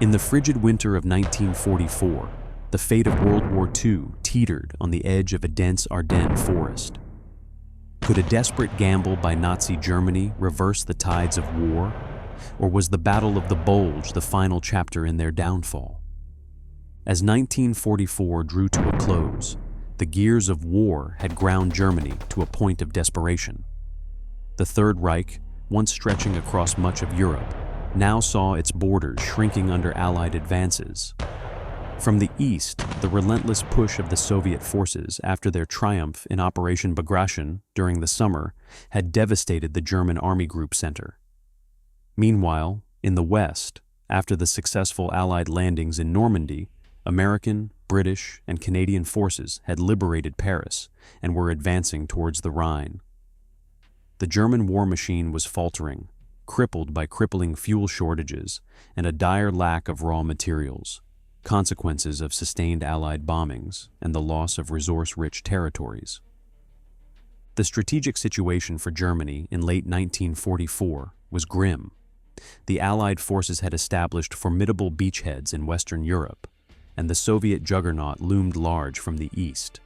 In the frigid winter of 1944, the fate of World War II teetered on the edge of a dense Ardennes forest. Could a desperate gamble by Nazi Germany reverse the tides of war? Or was the Battle of the Bulge the final chapter in their downfall? As 1944 drew to a close, the gears of war had ground Germany to a point of desperation. The Third Reich, once stretching across much of Europe, now saw its borders shrinking under Allied advances. From the east, the relentless push of the Soviet forces after their triumph in Operation Bagration during the summer had devastated the German Army Group Center. Meanwhile, in the west, after the successful Allied landings in Normandy, American, British, and Canadian forces had liberated Paris and were advancing towards the Rhine. The German war machine was faltering, crippled by crippling fuel shortages and a dire lack of raw materials, consequences of sustained Allied bombings and the loss of resource-rich territories. The strategic situation for Germany in late 1944 was grim. The Allied forces had established formidable beachheads in Western Europe, and the Soviet juggernaut loomed large from the east.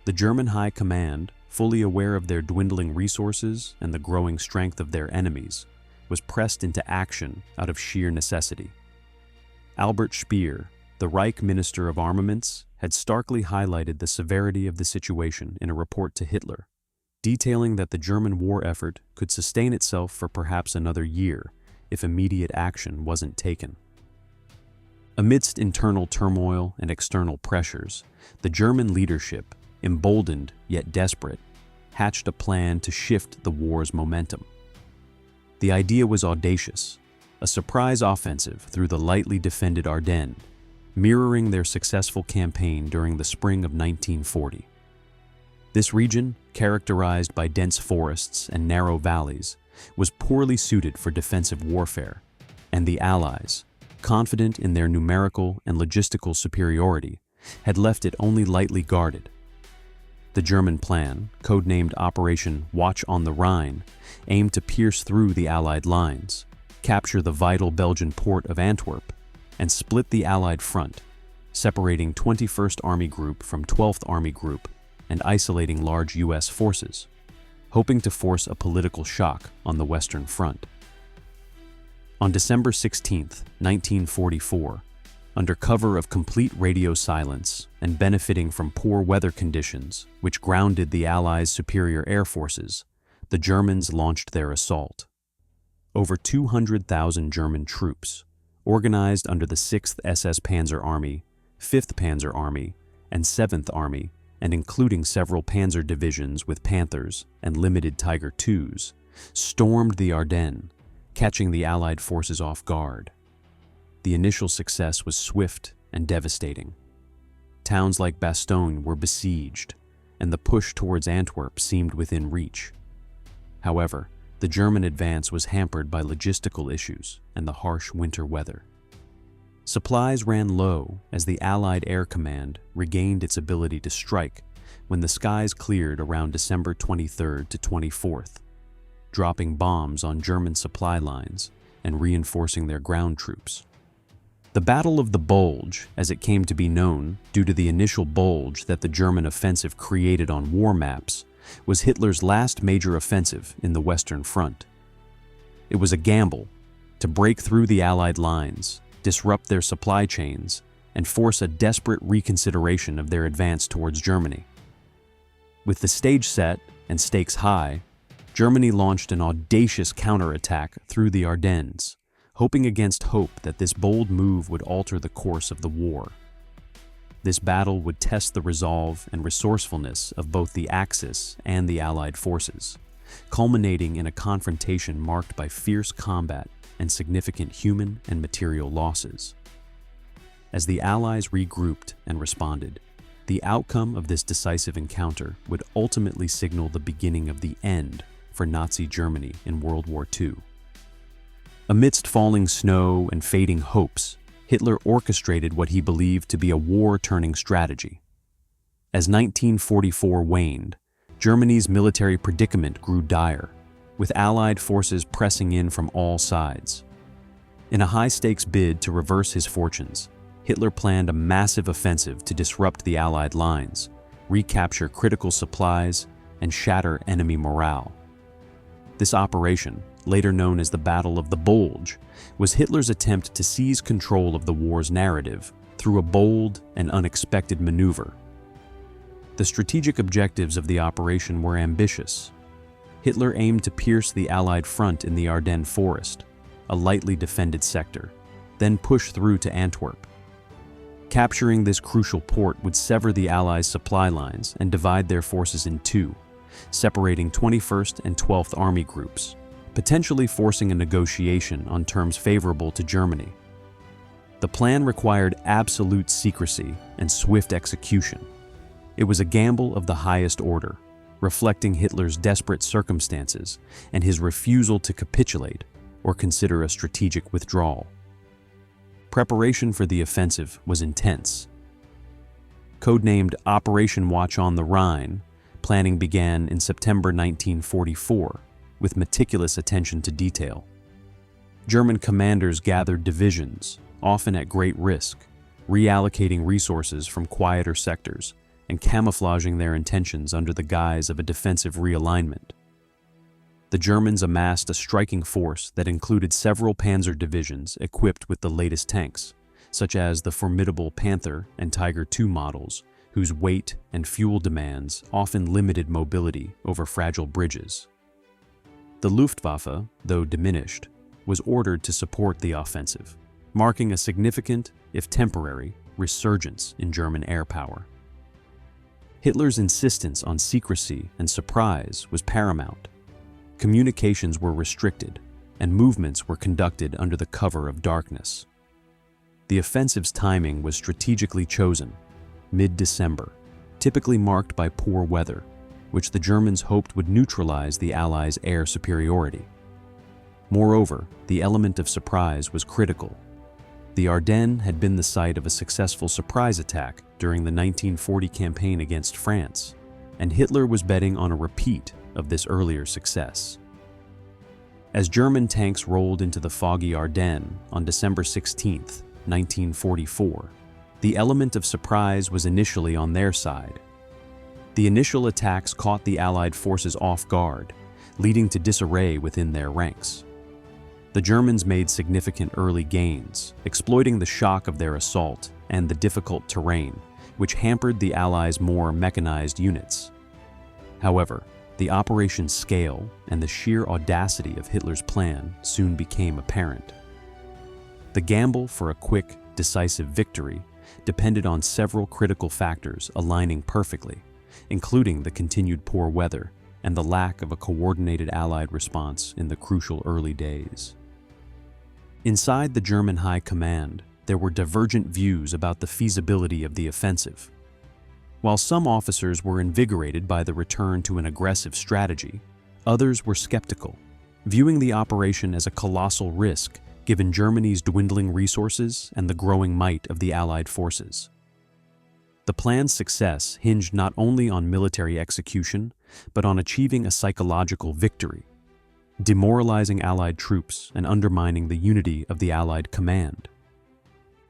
The German High Command, fully aware of their dwindling resources and the growing strength of their enemies, was pressed into action out of sheer necessity. Albert Speer, the Reich Minister of Armaments, had starkly highlighted the severity of the situation in a report to Hitler, detailing that the German war effort could sustain itself for perhaps another year if immediate action wasn't taken. Amidst internal turmoil and external pressures, the German leadership, emboldened yet desperate, hatched a plan to shift the war's momentum. The idea was audacious, a surprise offensive through the lightly defended Ardennes, mirroring their successful campaign during the spring of 1940. This region, characterized by dense forests and narrow valleys, was poorly suited for defensive warfare, and the Allies, confident in their numerical and logistical superiority, had left it only lightly guarded. The German plan, codenamed Operation Watch on the Rhine, aimed to pierce through the Allied lines, capture the vital Belgian port of Antwerp, and split the Allied front, separating 21st Army Group from 12th Army Group and isolating large U.S. forces, hoping to force a political shock on the Western Front. On December 16, 1944, under cover of complete radio silence and benefiting from poor weather conditions which grounded the Allies' superior air forces, the Germans launched their assault. Over 200,000 German troops, organized under the 6th SS Panzer Army, 5th Panzer Army, and 7th Army, and including several panzer divisions with Panthers and limited Tiger IIs, stormed the Ardennes, catching the Allied forces off guard. The initial success was swift and devastating. Towns like Bastogne were besieged, and the push towards Antwerp seemed within reach. However, the German advance was hampered by logistical issues and the harsh winter weather. Supplies ran low as the Allied Air Command regained its ability to strike when the skies cleared around December 23rd to 24th, dropping bombs on German supply lines and reinforcing their ground troops. The Battle of the Bulge, as it came to be known due to the initial bulge that the German offensive created on war maps, was Hitler's last major offensive in the Western Front. It was a gamble to break through the Allied lines, disrupt their supply chains, and force a desperate reconsideration of their advance towards Germany. With the stage set and stakes high, Germany launched an audacious counterattack through the Ardennes, hoping against hope that this bold move would alter the course of the war. This battle would test the resolve and resourcefulness of both the Axis and the Allied forces, culminating in a confrontation marked by fierce combat and significant human and material losses. As the Allies regrouped and responded, the outcome of this decisive encounter would ultimately signal the beginning of the end for Nazi Germany in World War II. Amidst falling snow and fading hopes, Hitler orchestrated what he believed to be a war-turning strategy. As 1944 waned, Germany's military predicament grew dire, with Allied forces pressing in from all sides. In a high-stakes bid to reverse his fortunes, Hitler planned a massive offensive to disrupt the Allied lines, recapture critical supplies, and shatter enemy morale. This operation, later known as the Battle of the Bulge, was Hitler's attempt to seize control of the war's narrative through a bold and unexpected maneuver. The strategic objectives of the operation were ambitious. Hitler aimed to pierce the Allied front in the Ardennes forest, a lightly defended sector, then push through to Antwerp. Capturing this crucial port would sever the Allies' supply lines and divide their forces in two, separating 21st and 12th Army groups, potentially forcing a negotiation on terms favorable to Germany. The plan required absolute secrecy and swift execution. It was a gamble of the highest order, reflecting Hitler's desperate circumstances and his refusal to capitulate or consider a strategic withdrawal. Preparation for the offensive was intense. Codenamed Operation Watch on the Rhine, planning began in September 1944, with meticulous attention to detail. German commanders gathered divisions, often at great risk, reallocating resources from quieter sectors and camouflaging their intentions under the guise of a defensive realignment. The Germans amassed a striking force that included several panzer divisions equipped with the latest tanks, such as the formidable Panther and Tiger II models, whose weight and fuel demands often limited mobility over fragile bridges. The Luftwaffe, though diminished, was ordered to support the offensive, marking a significant, if temporary, resurgence in German air power. Hitler's insistence on secrecy and surprise was paramount. Communications were restricted, and movements were conducted under the cover of darkness. The offensive's timing was strategically chosen, mid-December, typically marked by poor weather, which the Germans hoped would neutralize the Allies' air superiority. Moreover, the element of surprise was critical. The Ardennes had been the site of a successful surprise attack during the 1940 campaign against France, and Hitler was betting on a repeat of this earlier success. As German tanks rolled into the foggy Ardennes on December 16, 1944, the element of surprise was initially on their side. The initial attacks caught the Allied forces off guard, leading to disarray within their ranks. The Germans made significant early gains, exploiting the shock of their assault and the difficult terrain, which hampered the Allies' more mechanized units. However, the operation's scale and the sheer audacity of Hitler's plan soon became apparent. The gamble for a quick, decisive victory depended on several critical factors aligning perfectly, including the continued poor weather and the lack of a coordinated Allied response in the crucial early days. Inside the German High Command, there were divergent views about the feasibility of the offensive. While some officers were invigorated by the return to an aggressive strategy, others were skeptical, viewing the operation as a colossal risk given Germany's dwindling resources and the growing might of the Allied forces. The plan's success hinged not only on military execution, but on achieving a psychological victory, demoralizing Allied troops and undermining the unity of the Allied command.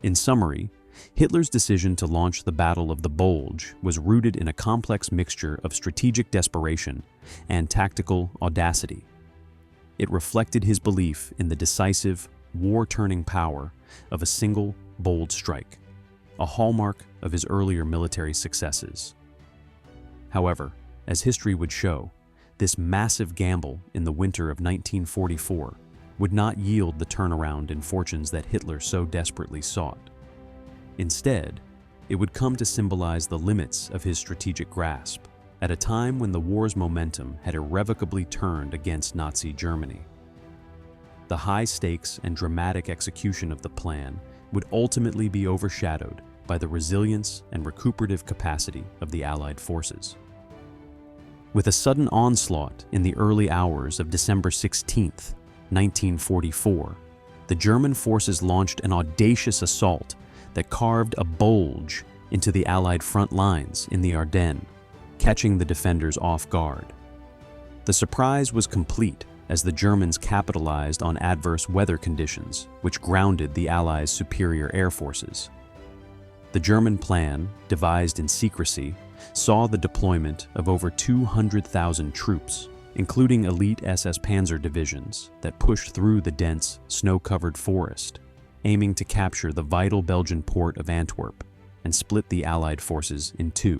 In summary, Hitler's decision to launch the Battle of the Bulge was rooted in a complex mixture of strategic desperation and tactical audacity. It reflected his belief in the decisive, war-turning power of a single, bold strike, a hallmark of his earlier military successes. However, as history would show, this massive gamble in the winter of 1944 would not yield the turnaround in fortunes that Hitler so desperately sought. Instead, it would come to symbolize the limits of his strategic grasp at a time when the war's momentum had irrevocably turned against Nazi Germany. The high stakes and dramatic execution of the plan would ultimately be overshadowed by the resilience and recuperative capacity of the Allied forces. With a sudden onslaught in the early hours of December 16, 1944, the German forces launched an audacious assault that carved a bulge into the Allied front lines in the Ardennes, catching the defenders off guard. The surprise was complete as the Germans capitalized on adverse weather conditions, which grounded the Allies' superior air forces. The German plan, devised in secrecy, saw the deployment of over 200,000 troops, including elite SS Panzer divisions that pushed through the dense, snow-covered forest, aiming to capture the vital Belgian port of Antwerp and split the Allied forces in two.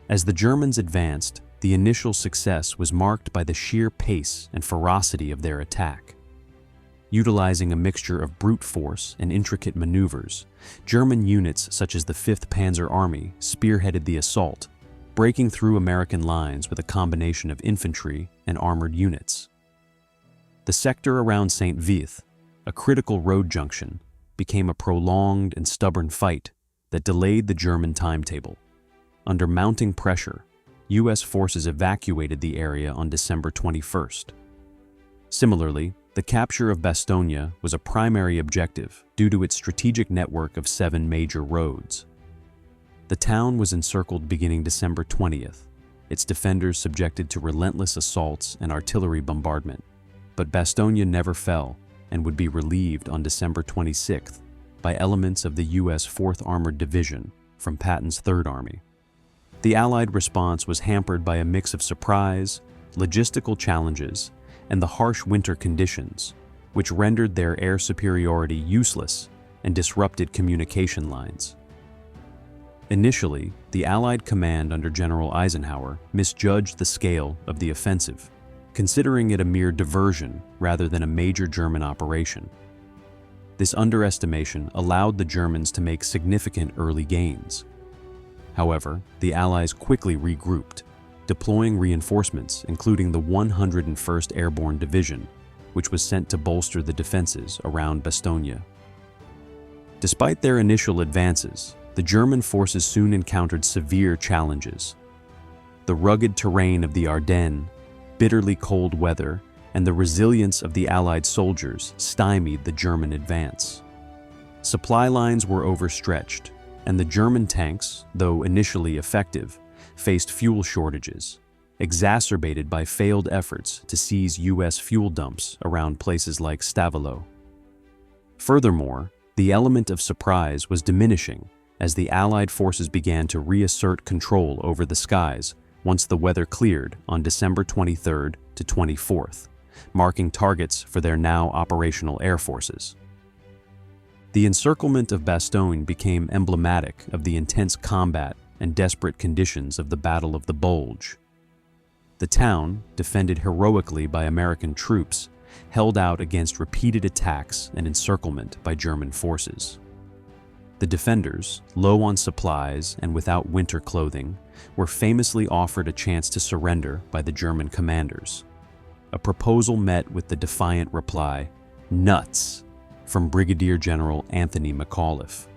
As the Germans advanced, the initial success was marked by the sheer pace and ferocity of their attack. Utilizing a mixture of brute force and intricate maneuvers, German units such as the 5th Panzer Army spearheaded the assault, breaking through American lines with a combination of infantry and armored units. The sector around St. Vith, a critical road junction, became a prolonged and stubborn fight that delayed the German timetable. Under mounting pressure, U.S. forces evacuated the area on December 21st. Similarly, the capture of Bastogne was a primary objective due to its strategic network of 7 major roads. The town was encircled beginning December 20th, its defenders subjected to relentless assaults and artillery bombardment, but Bastogne never fell and would be relieved on December 26th by elements of the U.S. 4th Armored Division from Patton's 3rd Army. The Allied response was hampered by a mix of surprise, logistical challenges, and the harsh winter conditions, which rendered their air superiority useless and disrupted communication lines. Initially, the Allied command under General Eisenhower misjudged the scale of the offensive, considering it a mere diversion rather than a major German operation. This underestimation allowed the Germans to make significant early gains. However, the Allies quickly regrouped, deploying reinforcements including the 101st Airborne Division, which was sent to bolster the defenses around Bastogne. Despite their initial advances, the German forces soon encountered severe challenges. The rugged terrain of the Ardennes, bitterly cold weather, and the resilience of the Allied soldiers stymied the German advance. Supply lines were overstretched, and the German tanks, though initially effective, faced fuel shortages, exacerbated by failed efforts to seize U.S. fuel dumps around places like Stavelot. Furthermore, the element of surprise was diminishing as the Allied forces began to reassert control over the skies once the weather cleared on December 23rd to 24th, marking targets for their now operational air forces. The encirclement of Bastogne became emblematic of the intense combat and desperate conditions of the Battle of the Bulge. The town, defended heroically by American troops, held out against repeated attacks and encirclement by German forces. The defenders, low on supplies and without winter clothing, were famously offered a chance to surrender by the German commanders. A proposal met with the defiant reply, "Nuts," from Brigadier General Anthony McAuliffe.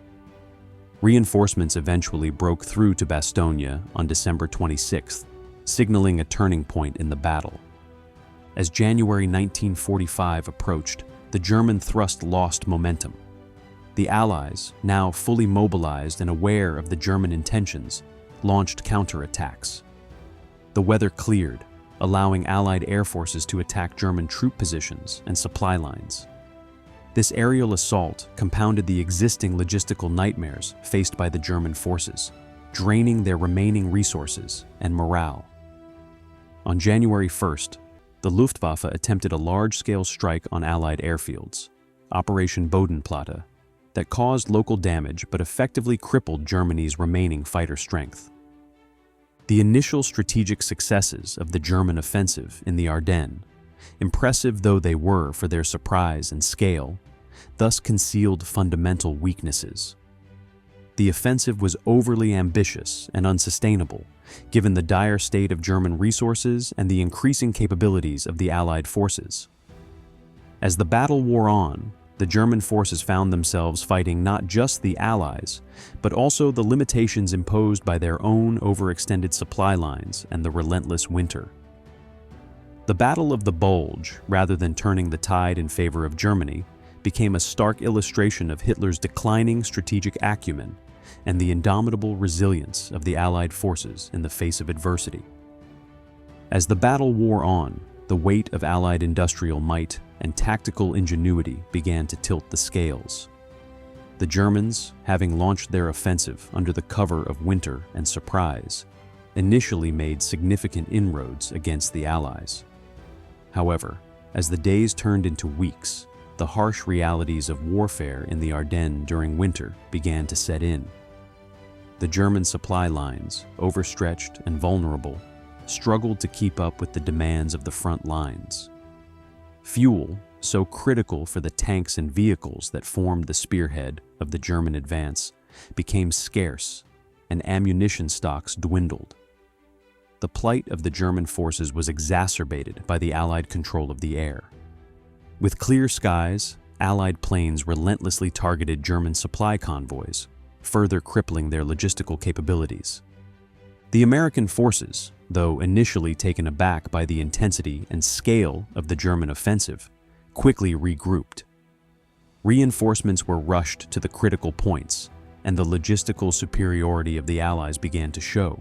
Reinforcements eventually broke through to Bastogne on December 26th, signaling a turning point in the battle. As January 1945 approached, the German thrust lost momentum. The Allies, now fully mobilized and aware of the German intentions, launched counterattacks. The weather cleared, allowing Allied air forces to attack German troop positions and supply lines. This aerial assault compounded the existing logistical nightmares faced by the German forces, draining their remaining resources and morale. On January 1st, the Luftwaffe attempted a large-scale strike on Allied airfields, Operation Bodenplatte, that caused local damage but effectively crippled Germany's remaining fighter strength. The initial strategic successes of the German offensive in the Ardennes, impressive though they were for their surprise and scale, thus concealed fundamental weaknesses. The offensive was overly ambitious and unsustainable, given the dire state of German resources and the increasing capabilities of the Allied forces. As the battle wore on, the German forces found themselves fighting not just the Allies, but also the limitations imposed by their own overextended supply lines and the relentless winter. The Battle of the Bulge, rather than turning the tide in favor of Germany, became a stark illustration of Hitler's declining strategic acumen and the indomitable resilience of the Allied forces in the face of adversity. As the battle wore on, the weight of Allied industrial might and tactical ingenuity began to tilt the scales. The Germans, having launched their offensive under the cover of winter and surprise, initially made significant inroads against the Allies. However, as the days turned into weeks, the harsh realities of warfare in the Ardennes during winter began to set in. The German supply lines, overstretched and vulnerable, struggled to keep up with the demands of the front lines. Fuel, so critical for the tanks and vehicles that formed the spearhead of the German advance, became scarce, and ammunition stocks dwindled. The plight of the German forces was exacerbated by the Allied control of the air. With clear skies, Allied planes relentlessly targeted German supply convoys, further crippling their logistical capabilities. The American forces, though initially taken aback by the intensity and scale of the German offensive, quickly regrouped. Reinforcements were rushed to the critical points, and the logistical superiority of the Allies began to show.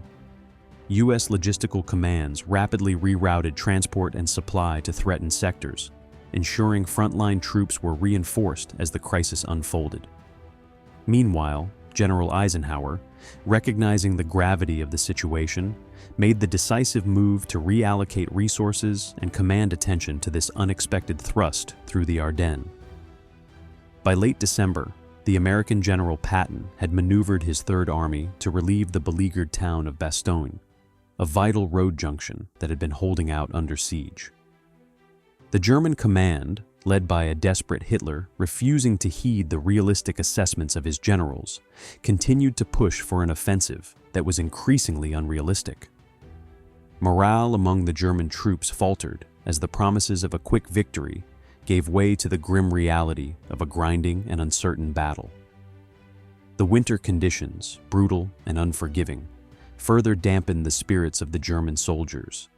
U.S. logistical commands rapidly rerouted transport and supply to threatened sectors, ensuring frontline troops were reinforced as the crisis unfolded. Meanwhile, General Eisenhower, recognizing the gravity of the situation, made the decisive move to reallocate resources and command attention to this unexpected thrust through the Ardennes. By late December, the American General Patton had maneuvered his Third Army to relieve the beleaguered town of Bastogne, a vital road junction that had been holding out under siege. The German command, led by a desperate Hitler refusing to heed the realistic assessments of his generals, continued to push for an offensive that was increasingly unrealistic. Morale among the German troops faltered as the promises of a quick victory gave way to the grim reality of a grinding and uncertain battle. The winter conditions, brutal and unforgiving, further dampened the spirits of the German soldiers,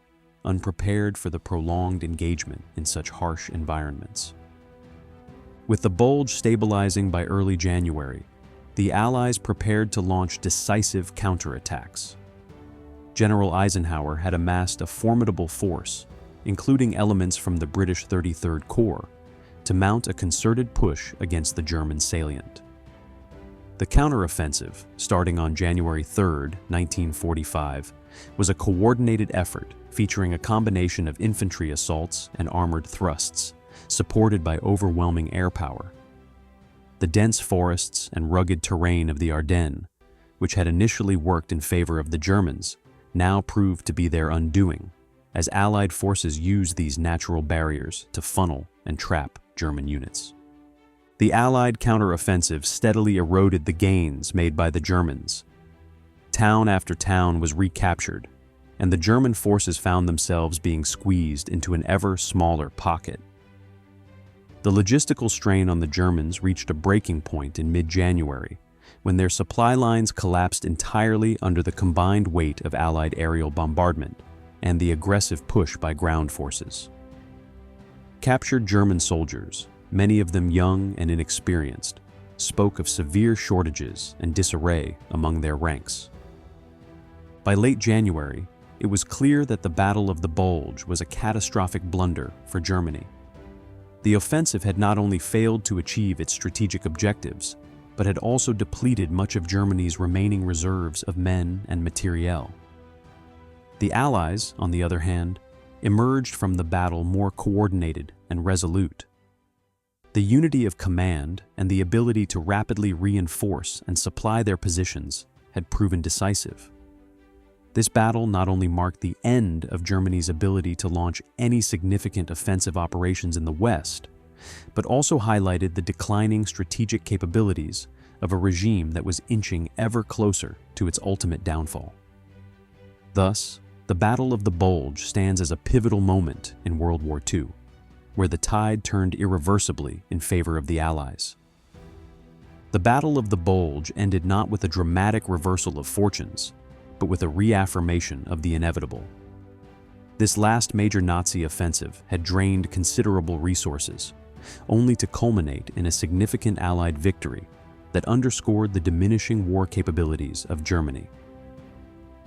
unprepared for the prolonged engagement in such harsh environments. With the Bulge stabilizing by early January, the Allies prepared to launch decisive counterattacks. General Eisenhower had amassed a formidable force, including elements from the British 33rd Corps, to mount a concerted push against the German salient. The counteroffensive, starting on January 3, 1945, was a coordinated effort featuring a combination of infantry assaults and armored thrusts, supported by overwhelming air power. The dense forests and rugged terrain of the Ardennes, which had initially worked in favor of the Germans, now proved to be their undoing, as Allied forces used these natural barriers to funnel and trap German units. The Allied counteroffensive steadily eroded the gains made by the Germans. Town after town was recaptured, and the German forces found themselves being squeezed into an ever smaller pocket. The logistical strain on the Germans reached a breaking point in mid-January, when their supply lines collapsed entirely under the combined weight of Allied aerial bombardment and the aggressive push by ground forces. Captured German soldiers, many of them young and inexperienced, spoke of severe shortages and disarray among their ranks. By late January, it was clear that the Battle of the Bulge was a catastrophic blunder for Germany. The offensive had not only failed to achieve its strategic objectives, but had also depleted much of Germany's remaining reserves of men and materiel. The Allies, on the other hand, emerged from the battle more coordinated and resolute. The unity of command and the ability to rapidly reinforce and supply their positions had proven decisive. This battle not only marked the end of Germany's ability to launch any significant offensive operations in the West, but also highlighted the declining strategic capabilities of a regime that was inching ever closer to its ultimate downfall. Thus, the Battle of the Bulge stands as a pivotal moment in World War II, where the tide turned irreversibly in favor of the Allies. The Battle of the Bulge ended not with a dramatic reversal of fortunes, but with a reaffirmation of the inevitable. This last major Nazi offensive had drained considerable resources, only to culminate in a significant Allied victory that underscored the diminishing war capabilities of Germany.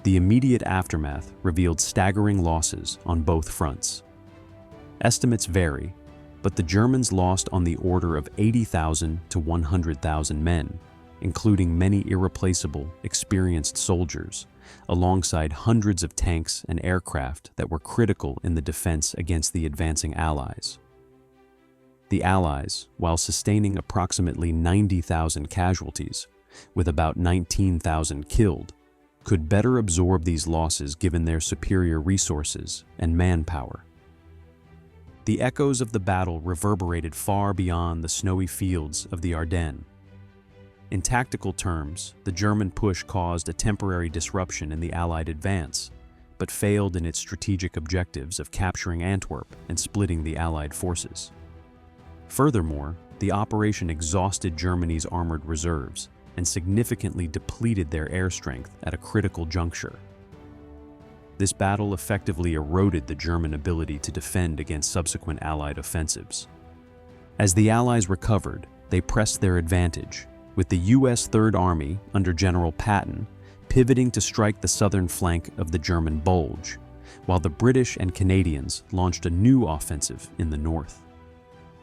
The immediate aftermath revealed staggering losses on both fronts. Estimates vary, but the Germans lost on the order of 80,000 to 100,000 men, including many irreplaceable, experienced soldiers, alongside hundreds of tanks and aircraft that were critical in the defense against the advancing Allies. The Allies, while sustaining approximately 90,000 casualties, with about 19,000 killed, could better absorb these losses given their superior resources and manpower. The echoes of the battle reverberated far beyond the snowy fields of the Ardennes. In tactical terms, the German push caused a temporary disruption in the Allied advance, but failed in its strategic objectives of capturing Antwerp and splitting the Allied forces. Furthermore, the operation exhausted Germany's armored reserves and significantly depleted their air strength at a critical juncture. This battle effectively eroded the German ability to defend against subsequent Allied offensives. As the Allies recovered, they pressed their advantage, with the U.S. Third Army under General Patton pivoting to strike the southern flank of the German Bulge, while the British and Canadians launched a new offensive in the north.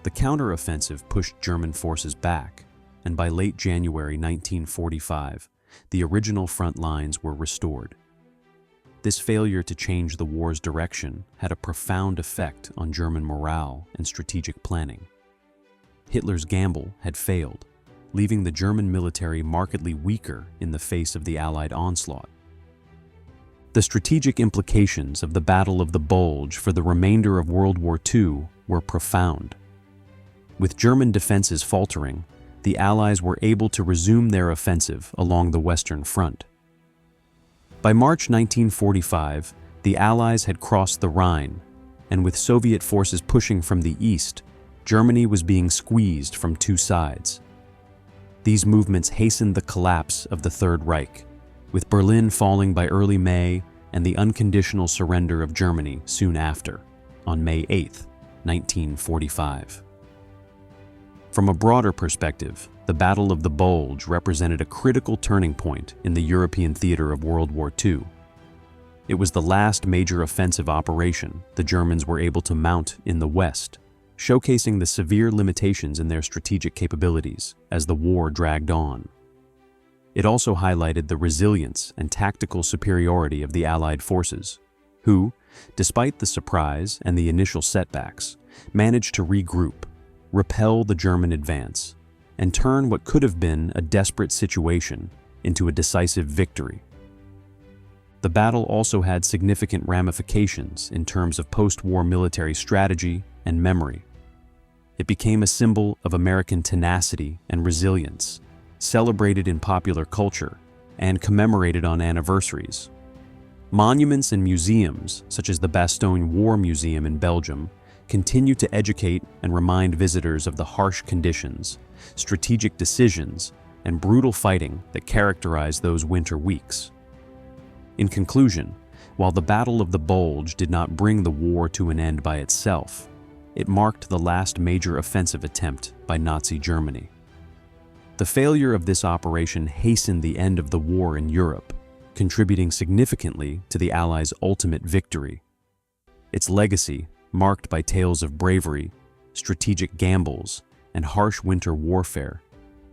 The counteroffensive pushed German forces back, and by late January 1945, the original front lines were restored. This failure to change the war's direction had a profound effect on German morale and strategic planning. Hitler's gamble had failed, leaving the German military markedly weaker in the face of the Allied onslaught. The strategic implications of the Battle of the Bulge for the remainder of World War II were profound. With German defenses faltering, the Allies were able to resume their offensive along the Western Front. By March 1945, the Allies had crossed the Rhine, and with Soviet forces pushing from the east, Germany was being squeezed from two sides. These movements hastened the collapse of the Third Reich, with Berlin falling by early May and the unconditional surrender of Germany soon after, on May 8, 1945. From a broader perspective, the Battle of the Bulge represented a critical turning point in the European theater of World War II. It was the last major offensive operation the Germans were able to mount in the West, showcasing the severe limitations in their strategic capabilities as the war dragged on. It also highlighted the resilience and tactical superiority of the Allied forces, who, despite the surprise and the initial setbacks, managed to regroup, repel the German advance, and turn what could have been a desperate situation into a decisive victory. The battle also had significant ramifications in terms of post-war military strategy and memory. It became a symbol of American tenacity and resilience, celebrated in popular culture and commemorated on anniversaries. Monuments and museums, such as the Bastogne War Museum in Belgium, continue to educate and remind visitors of the harsh conditions, strategic decisions, and brutal fighting that characterized those winter weeks. In conclusion, while the Battle of the Bulge did not bring the war to an end by itself, it marked the last major offensive attempt by Nazi Germany. The failure of this operation hastened the end of the war in Europe, contributing significantly to the Allies' ultimate victory. Its legacy, marked by tales of bravery, strategic gambles, and harsh winter warfare,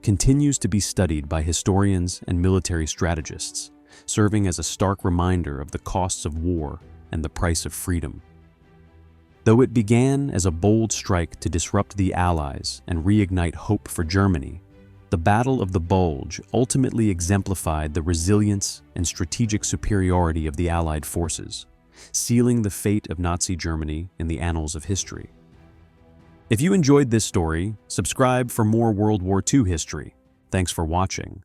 continues to be studied by historians and military strategists, serving as a stark reminder of the costs of war and the price of freedom. Though it began as a bold strike to disrupt the Allies and reignite hope for Germany, the Battle of the Bulge ultimately exemplified the resilience and strategic superiority of the Allied forces, sealing the fate of Nazi Germany in the annals of history. If you enjoyed this story, subscribe for more World War II history. Thanks for watching.